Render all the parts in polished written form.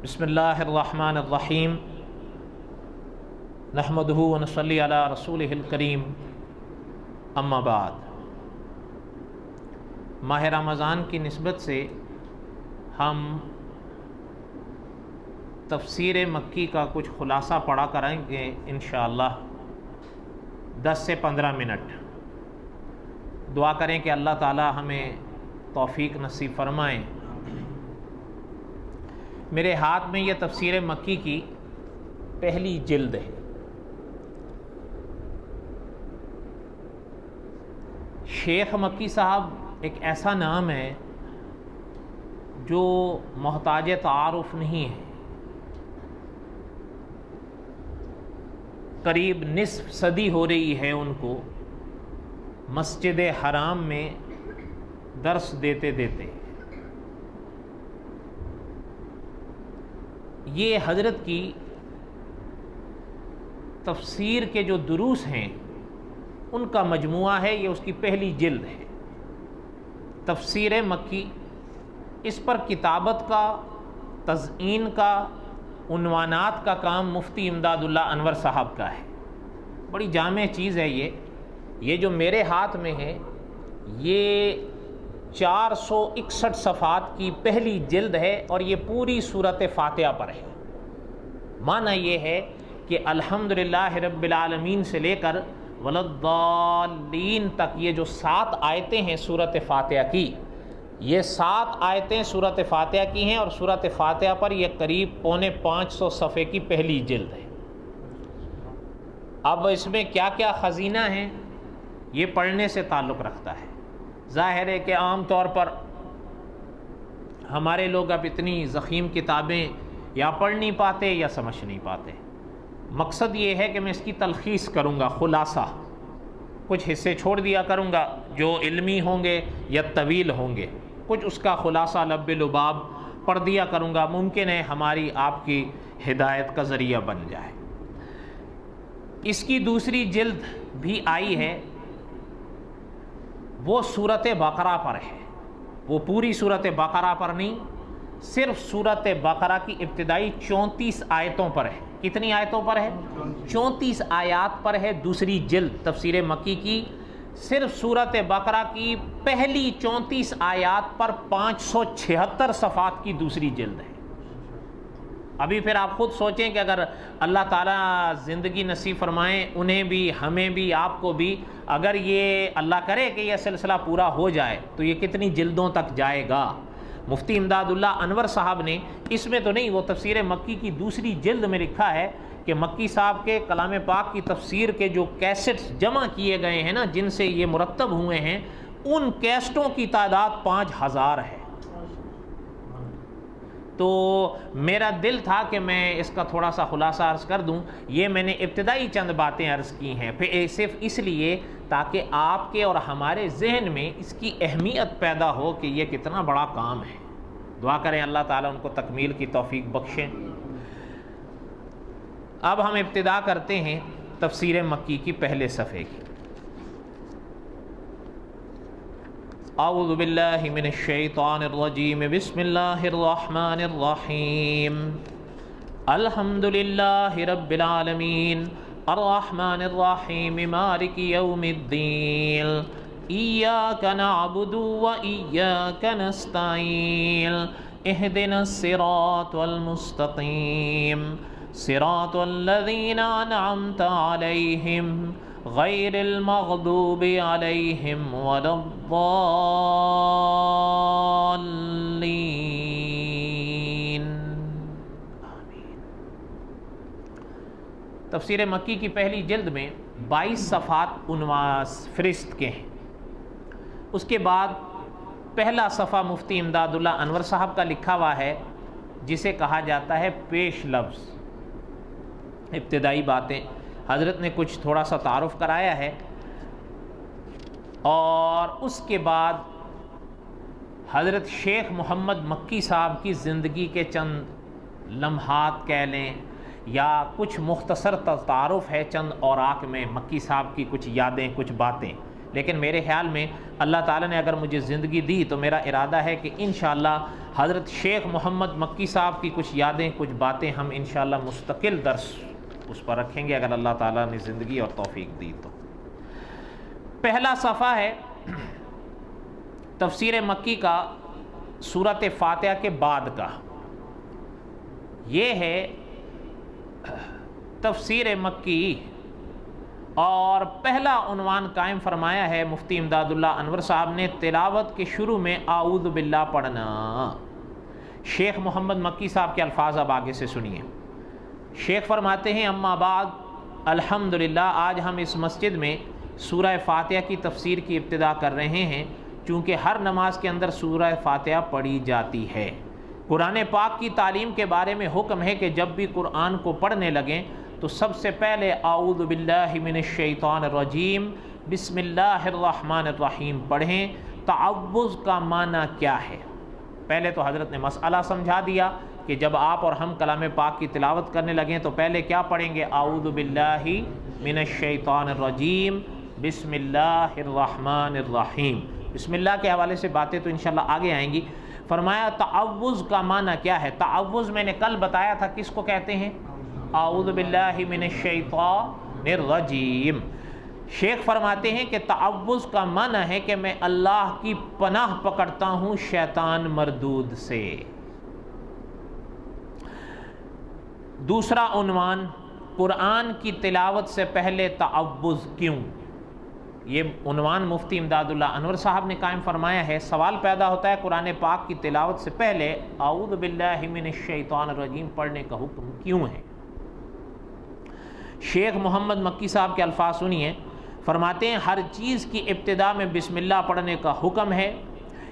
بسم اللہ الرحمن الرحیم نحمدہ ونصلی علی رسولہ الکریم اما بعد۔ ماہ رمضان کی نسبت سے ہم تفسیر مکی کا کچھ خلاصہ پڑھا کریں گے انشاءاللہ 10 سے 15 منٹ۔ دعا کریں کہ اللہ تعالی ہمیں توفیق نصیب فرمائیں۔ میرے ہاتھ میں یہ تفسیر مکی کی پہلی جلد ہے۔ شیخ مکی صاحب ایک ایسا نام ہے جو محتاج تعارف نہیں ہے۔ قریب نصف صدی ہو رہی ہے ان کو مسجد حرام میں درس دیتے دیتے۔ یہ حضرت کی تفسیر کے جو دروس ہیں ان کا مجموعہ ہے، یہ اس کی پہلی جلد ہے تفسیر مکی۔ اس پر کتابت کا، تزئین کا، عنوانات کا کام مفتی امداد اللہ انور صاحب کا ہے۔ بڑی جامع چیز ہے یہ جو میرے ہاتھ میں ہے، یہ 461 صفحات کی پہلی جلد ہے اور یہ پوری سورۃ فاتحہ پر ہے۔ معنی یہ ہے کہ الحمدللہ رب العالمین سے لے کر وللضالین تک یہ جو 7 آیتیں ہیں سورۃ فاتحہ کی، یہ 7 آیتیں سورۃ فاتحہ کی ہیں اور سورۃ فاتحہ پر یہ قریب 450 صفحے کی پہلی جلد ہے۔ اب اس میں کیا کیا خزینہ ہیں یہ پڑھنے سے تعلق رکھتا ہے۔ ظاہر ہے کہ عام طور پر ہمارے لوگ اب اتنی ضخیم کتابیں یا پڑھ نہیں پاتے یا سمجھ نہیں پاتے۔ مقصد یہ ہے کہ میں اس کی تلخیص کروں گا، خلاصہ کچھ حصے چھوڑ دیا کروں گا جو علمی ہوں گے یا طویل ہوں گے، کچھ اس کا خلاصہ لب لباب پڑھ دیا کروں گا، ممکن ہے ہماری آپ کی ہدایت کا ذریعہ بن جائے۔ اس کی دوسری جلد بھی آئی ہے، وہ سورۃ بقرہ پر ہے۔ وہ پوری سورۃ بقرہ پر نہیں، صرف سورۃ بقرہ کی ابتدائی 34 آیتوں پر ہے۔ کتنی آیتوں پر ہے؟ 34 آیات پر ہے دوسری جلد تفسیر مکی کی۔ صرف سورۃ بقرہ کی پہلی 34 آیات پر 576 صفحات کی دوسری جلد ہے۔ ابھی پھر آپ خود سوچیں کہ اگر اللہ تعالیٰ زندگی نصیب فرمائیں انہیں بھی، ہمیں بھی، آپ کو بھی، اگر یہ اللہ کرے کہ یہ سلسلہ پورا ہو جائے تو یہ کتنی جلدوں تک جائے گا۔ مفتی امداد اللہ انور صاحب نے اس میں تو نہیں، وہ تفسیر مکی کی دوسری جلد میں لکھا ہے کہ مکی صاحب کے کلام پاک کی تفسیر کے جو کیسٹس جمع کیے گئے ہیں نا، جن سے یہ مرتب ہوئے ہیں، ان کیسٹوں کی تعداد 5000 ہے۔ تو میرا دل تھا کہ میں اس کا تھوڑا سا خلاصہ عرض کر دوں۔ یہ میں نے ابتدائی چند باتیں عرض کی ہیں، پھر صرف اس لیے تاکہ آپ کے اور ہمارے ذہن میں اس کی اہمیت پیدا ہو کہ یہ کتنا بڑا کام ہے۔ دعا کریں اللہ تعالیٰ ان کو تکمیل کی توفیق بخشیں۔ اب ہم ابتدا کرتے ہیں تفسیر مکی کی پہلے صفحے کی۔ اعوذ باللہ من الشیطان الرجیم، بسم اللہ الرحمن الرحیم۔ الحمدللہ رب العالمین، الرحمن الرحیم، مالک یوم الدین، ایاک نعبد و ایاک نستعین، اہدنا الصراط المستقیم، صراط الذین انعمت علیہم غیر المغضوب علیہم ولا الضالین۔ تفسیر مکی کی پہلی جلد میں 22 صفحات عنوان فہرست کے ہیں۔ اس کے بعد پہلا صفحہ مفتی امداد اللہ انور صاحب کا لکھا ہوا ہے، جسے کہا جاتا ہے پیش لفظ۔ ابتدائی باتیں حضرت نے کچھ تھوڑا سا تعارف کرایا ہے، اور اس کے بعد حضرت شیخ محمد مکی صاحب کی زندگی کے چند لمحات کہہ لیں یا کچھ مختصر تعارف ہے چند اوراق میں، مکی صاحب کی کچھ یادیں، کچھ باتیں لیکن میرے خیال میں اللہ تعالیٰ نے اگر مجھے زندگی دی تو میرا ارادہ ہے کہ انشاءاللہ حضرت شیخ محمد مکی صاحب کی کچھ یادیں، کچھ باتیں ہم انشاءاللہ مستقل درس اس پر رکھیں گے اگر اللہ تعالیٰ نے زندگی اور توفیق دی تو۔ پہلا صفحہ ہے تفسیر مکی کا سورۃ فاتحہ کے بعد کا، یہ ہے تفسیر مکی، اور پہلا عنوان قائم فرمایا ہے مفتی امداد اللہ انور صاحب نے، تلاوت کے شروع میں اعوذ باللہ پڑھنا۔ شیخ محمد مکی صاحب کے الفاظ اب آگے سے سنیے۔ شیخ فرماتے ہیں اما بعد، الحمدللہ آج ہم اس مسجد میں سورہ فاتحہ کی تفسیر کی ابتدا کر رہے ہیں، چونکہ ہر نماز کے اندر سورہ فاتحہ پڑھی جاتی ہے۔ قرآن پاک کی تعلیم کے بارے میں حکم ہے کہ جب بھی قرآن کو پڑھنے لگیں تو سب سے پہلے اعوذ باللہ من الشیطان الرجیم بسم اللہ الرحمن الرحیم پڑھیں۔ تعوذ کا معنی کیا ہے؟ پہلے تو حضرت نے مسئلہ سمجھا دیا کہ جب آپ اور ہم کلام پاک کی تلاوت کرنے لگیں تو پہلے کیا پڑھیں گے؟ اعوذ باللہ من الشیطان الرجیم بسم اللہ الرحمن الرحیم۔ بسم اللہ کے حوالے سے باتیں تو انشاءاللہ آگے آئیں گی۔ فرمایا تعوذ کا معنی کیا ہے؟ تعوذ میں نے کل بتایا تھا کس کو کہتے ہیں؟ اعوذ باللہ من الشیطان الرجیم۔ شیخ فرماتے ہیں کہ تعوذ کا معنی ہے کہ میں اللہ کی پناہ پکڑتا ہوں شیطان مردود سے۔ دوسرا عنوان، قرآن کی تلاوت سے پہلے تعوذ کیوں؟ یہ عنوان مفتی امداد اللہ انور صاحب نے قائم فرمایا ہے۔ سوال پیدا ہوتا ہے قرآن پاک کی تلاوت سے پہلے اعوذ باللہ من الشیطان الرجیم پڑھنے کا حکم کیوں ہے؟ شیخ محمد مکی صاحب کے الفاظ سنیے، فرماتے ہیں ہر چیز کی ابتدا میں بسم اللہ پڑھنے کا حکم ہے،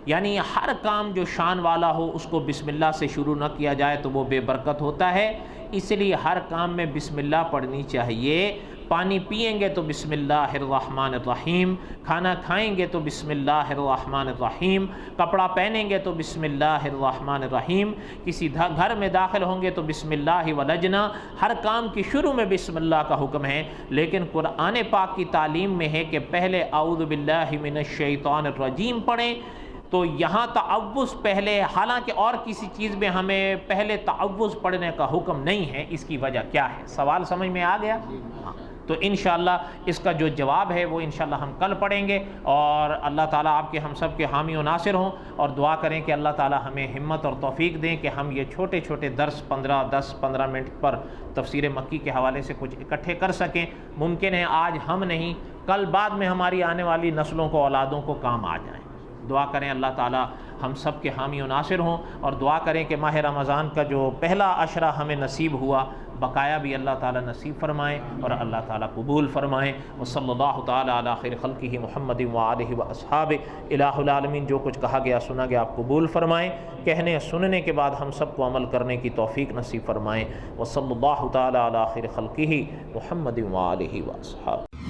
یعنی ہر کام جو شان والا ہو اس کو بسم اللہ سے شروع نہ کیا جائے تو وہ بے برکت ہوتا ہے، اس لیے ہر کام میں بسم اللہ پڑھنی چاہیے۔ پانی پئیں گے تو بسم اللہ الرحمن الرحیم، کھانا کھائیں گے تو بسم اللہ الرحمن الرحیم، کپڑا پہنیں گے تو بسم اللہ الرحمن الرحیم، کسی گھر میں داخل ہوں گے تو بسم اللہ ولجنا، ہر کام کی شروع میں بسم اللہ کا حکم ہے۔ لیکن قرآن پاک کی تعلیم میں ہے کہ پہلے اعوذ باللہ من الشیطان الرجیم پڑھیں، تو یہاں تعوذ پہلے، حالانکہ اور کسی چیز میں ہمیں پہلے تعوذ پڑھنے کا حکم نہیں ہے۔ اس کی وجہ کیا ہے؟ سوال سمجھ میں آ گیا؟ ہاں، تو انشاءاللہ اس کا جو جواب ہے وہ انشاءاللہ ہم کل پڑھیں گے، اور اللہ تعالیٰ آپ کے ہم سب کے حامی و ناصر ہوں، اور دعا کریں کہ اللہ تعالیٰ ہمیں ہمت اور توفیق دیں کہ ہم یہ چھوٹے چھوٹے درس 10-15 منٹ پر تفسیر مکی کے حوالے سے کچھ اکٹھے کر سکیں۔ ممکن ہے آج ہم نہیں، کل بعد میں ہماری آنے والی نسلوں کو، اولادوں کو کام آ جائیں۔ دعا کریں اللہ تعالیٰ ہم سب کے حامی و ناصر ہوں، اور دعا کریں کہ ماہ رمضان کا جو پہلا عشرہ ہمیں نصیب ہوا، بقایا بھی اللہ تعالیٰ نصیب فرمائیں اور اللہ تعالیٰ قبول فرمائیں۔ وصلی اللہ تعالیٰ علی خیر خلقہ محمد وآلہ واصحابہ۔ الہ العالمین جو کچھ کہا گیا سنا گیا آپ قبول فرمائیں، کہنے سننے کے بعد ہم سب کو عمل کرنے کی توفیق نصیب فرمائیں۔ وصلی اللہ تعالیٰ علی خیر خلقہ محمد وآلہ واصحابہ۔